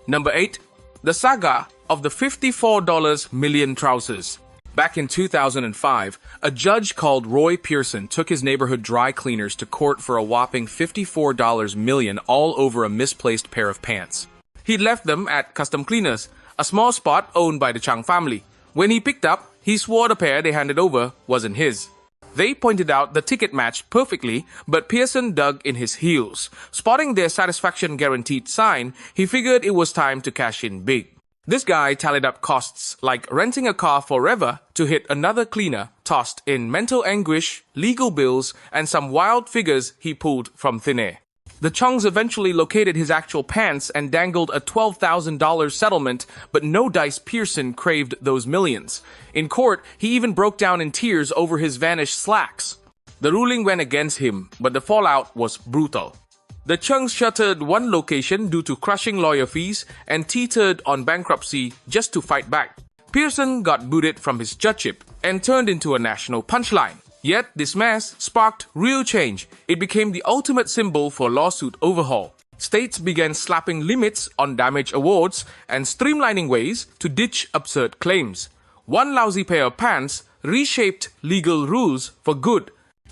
Number 8. The Saga of the $54 million trousers. Back in 2005, a judge called Roy Pearson took his neighborhood dry cleaners to court for a whopping $54 million all over a misplaced pair of pants. He'd left them at Custom Cleaners, a small spot owned by the Chang family. When he picked up, he swore the pair they handed over wasn't his. They pointed out the ticket matched perfectly, but Pearson dug in his heels. Spotting their satisfaction guaranteed sign, he figured it was time to cash in big. This guy tallied up costs like renting a car forever to hit another cleaner, tossed in mental anguish, legal bills, and some wild figures he pulled from thin air. The Chongs eventually located his actual pants and dangled a $12,000 settlement, but no dice Pearson craved those millions. In court, he even broke down in tears over his vanished slacks. The ruling went against him, but the fallout was brutal. The Chungs shuttered one location due to crushing lawyer fees and teetered on bankruptcy just to fight back. Pearson got booted from his judgeship and turned into a national punchline. Yet this mess sparked real change. It became the ultimate symbol for lawsuit overhaul. States began slapping limits on damage awards and streamlining ways to ditch absurd claims. One lousy pair of pants reshaped legal rules for good.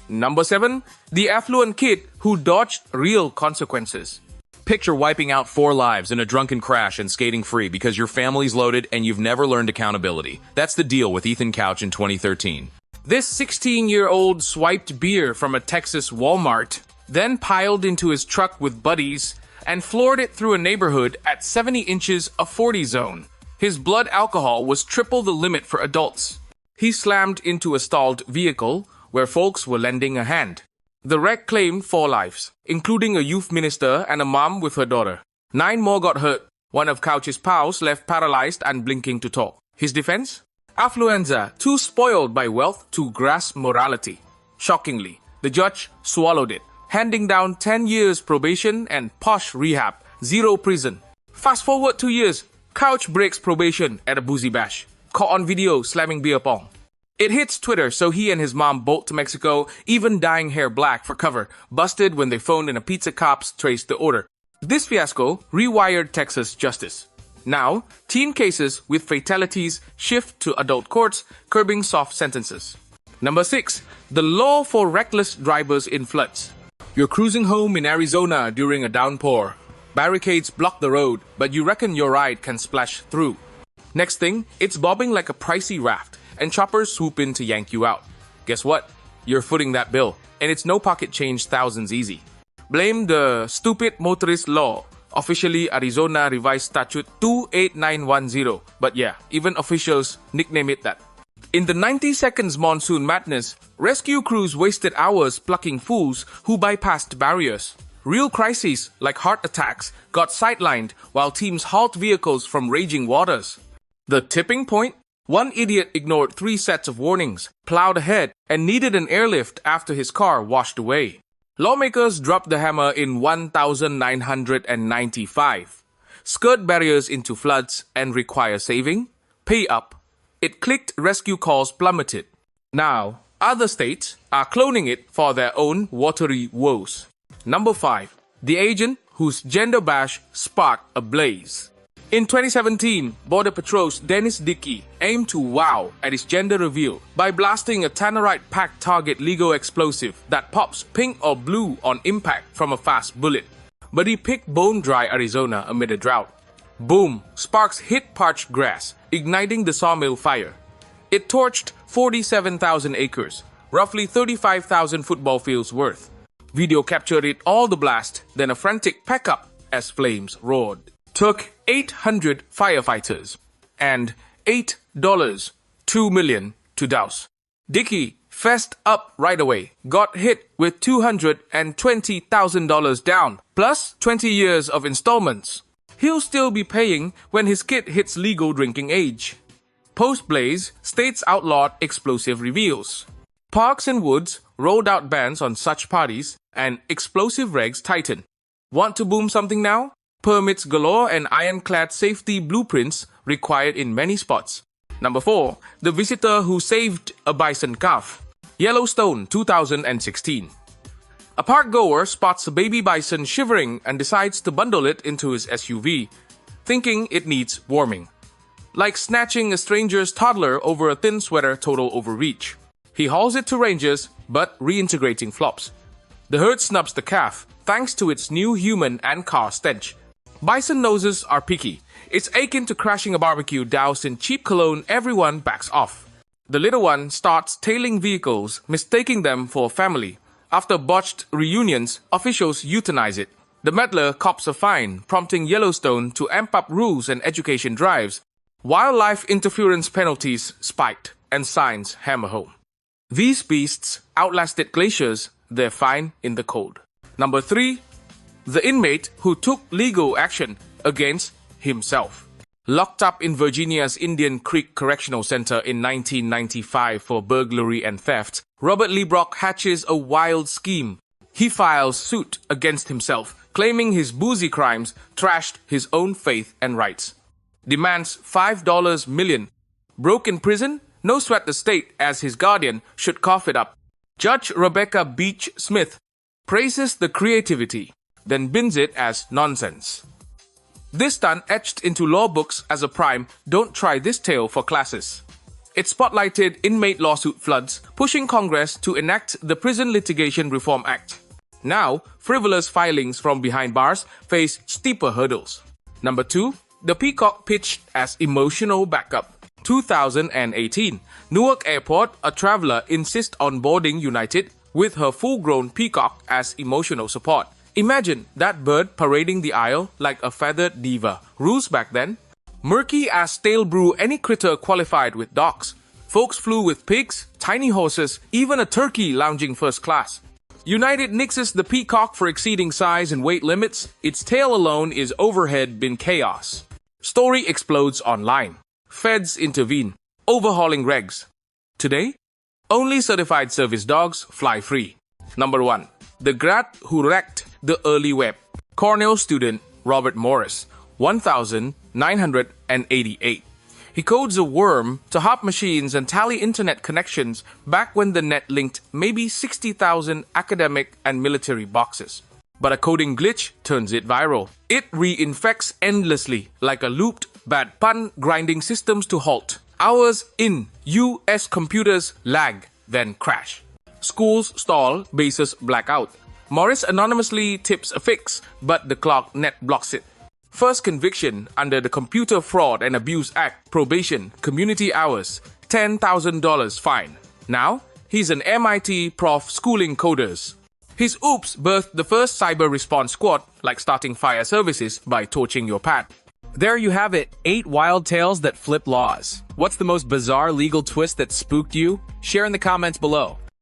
Number 7. The affluent kid who dodged real consequences. Picture wiping out 4 lives in a drunken crash and skating free because your family's loaded and you've never learned accountability. That's the deal with Ethan Couch in 2013. This 16-year-old swiped beer from a Texas Walmart, then piled into his truck with buddies and floored it through a neighborhood at 70 inches of 40 zone. His blood alcohol was triple the limit for adults. He slammed into a stalled vehicle where folks were lending a hand. The wreck claimed 4 lives, including a youth minister and a mom with her daughter. 9 more got hurt. One of Couch's pals left paralyzed and blinking to talk. His defense? Affluenza, too spoiled by wealth to grasp morality. Shockingly, the judge swallowed it, handing down 10 years probation and posh rehab, 0 prison. Fast forward 2 years, Couch breaks probation at a boozy bash. Caught on video slamming beer pong. It hits Twitter, so he and his mom bolt to Mexico, even dyeing hair black for cover, busted when they phoned in a pizza cops traced the order. This fiasco rewired Texas justice. Now, teen cases with fatalities shift to adult courts, curbing soft sentences. Number 6. The law for reckless drivers in floods. You're cruising home in Arizona during a downpour. Barricades block the road, but you reckon your ride can splash through. Next thing, it's bobbing like a pricey raft, and choppers swoop in to yank you out. Guess what? You're footing that bill, and it's no pocket change thousands easy. Blame the stupid motorist law, officially Arizona Revised Statute 28910, but yeah, even officials nickname it that. In the 90 seconds monsoon madness, rescue crews wasted hours plucking fools who bypassed barriers. Real crises, like heart attacks, got sidelined while teams halt vehicles from raging waters. The tipping point? One idiot ignored 3 sets of warnings, plowed ahead, and needed an airlift after his car washed away. Lawmakers dropped the hammer in 1995. Skirt barriers into floods and require saving? Pay up. It clicked, rescue calls plummeted. Now, other states are cloning it for their own watery woes. Number 5. The agent whose gender bash sparked a blaze. In 2017, Border Patrol's Dennis Dickey aimed to wow at his gender reveal by blasting a tannerite-packed target Lego explosive that pops pink or blue on impact from a fast bullet. But he picked bone-dry Arizona amid a drought. Boom! Sparks hit parched grass, igniting the sawmill fire. It torched 47,000 acres, roughly 35,000 football fields worth. Video captured it all the blast, then a frantic pack-up as flames roared. Took 800 firefighters and $8, $2 million to douse. Dickey fessed up right away, got hit with $220,000 down, plus 20 years of installments. He'll still be paying when his kid hits legal drinking age. Post-blaze, states outlawed explosive reveals. Parks and Woods rolled out bans on such parties, and explosive regs tightened. Want to boom something now? Permits galore and ironclad safety blueprints required in many spots. Number 4. The visitor who saved a bison calf. Yellowstone, 2016. A park goer spots a baby bison shivering and decides to bundle it into his SUV. thinking it needs warming. Like snatching a stranger's toddler over a thin sweater, total overreach. He hauls it to rangers, but reintegrating flops. The herd snubs the calf, thanks to its new human and car stench. Bison noses are picky. It's akin to crashing a barbecue doused in cheap cologne. Everyone backs off. The little one starts tailing vehicles, mistaking them for family. After botched reunions, officials euthanize it. The meddler cops a fine, prompting Yellowstone to amp up rules and education drives. Wildlife interference penalties spiked, and signs hammer home. These beasts outlasted glaciers, their fine in the cold. Number 3. The inmate who took legal action against himself. Locked up in Virginia's Indian Creek Correctional Center in 1995 for burglary and theft, Robert Leibrock hatches a wild scheme. He files suit against himself, claiming his boozy crimes trashed his own faith and rights. Demands $5 million. Broke in prison? No sweat, the state, as his guardian, should cough it up. Judge Rebecca Beach Smith praises the creativity, then bins it as nonsense. This stunt etched into law books as a prime, don't try this tale for classes. It spotlighted inmate lawsuit floods, pushing Congress to enact the Prison Litigation Reform Act. Now, frivolous filings from behind bars face steeper hurdles. Number 2. The peacock pitched as emotional backup. 2018. Newark Airport, a traveler insists on boarding United with her full-grown peacock as emotional support. Imagine that bird parading the aisle like a feathered diva. Rules back then? Murky as stale brew, any critter qualified with dogs. Folks flew with pigs, tiny horses, even a turkey lounging first class. United nixes the peacock for exceeding size and weight limits. Its tail alone is overhead bin chaos. Story explodes online. Feds intervene, overhauling regs. Today, only certified service dogs fly free. Number 1. The Grat who wrecked the early web. Cornell student Robert Morris, 1988. He codes a worm to hop machines and tally internet connections back when the net linked maybe 60,000 academic and military boxes. But a coding glitch turns it viral. It reinfects endlessly, like a looped bad pun grinding systems to halt. Hours in, US computers lag, then crash. Schools stall, bases black out. Morris anonymously tips a fix, but the clock net blocks it. First conviction under the Computer Fraud and Abuse Act, probation, community hours, $10,000 fine. Now, he's an MIT prof schooling coders. His oops birthed the first cyber response squad, like starting fire services by torching your pad. There you have it, 8 wild tales that flip laws. What's the most bizarre legal twist that spooked you? Share in the comments below.